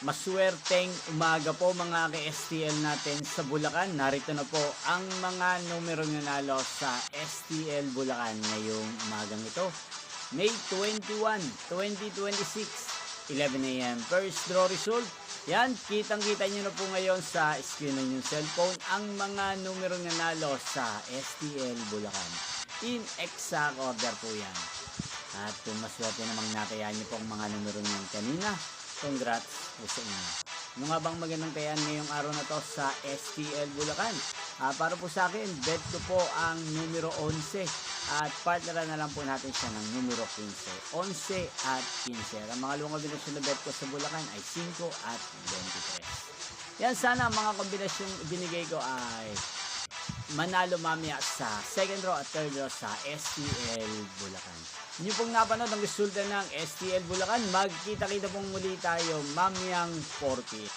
Maswerteng umaga po mga ka-STL natin sa Bulacan. Narito na po ang mga numerong nanalo sa STL Bulacan ngayong umagang ito. May 21, 2026, 11 AM. First draw result. Yan, kitang-kita nyo na po ngayon sa screen ng inyong cellphone ang mga numerong nanalo sa STL Bulacan. In exact order po yan. At kung maswerte namang nakaya nyo po ang mga numero nyo kanina, congrats po sa inyo. Ano nga bang magandang kayaan ngayong araw na to sa STL Bulacan? Para po sa akin, bet ko po ang numero 11 at partneran na lang po natin siya ng numero 15. 11 at 15. Ang mga lumang kombinasyon na bet ko sa Bulacan ay 5 at 23. Yan, sana mga kombinasyong binigay ko ay manalo mamaya sa second row at third row sa STL Bulacan. Inyo pong napanood ang resulta ng STL Bulacan. Magkita-kita pong muli tayo mamayang 4 p.m.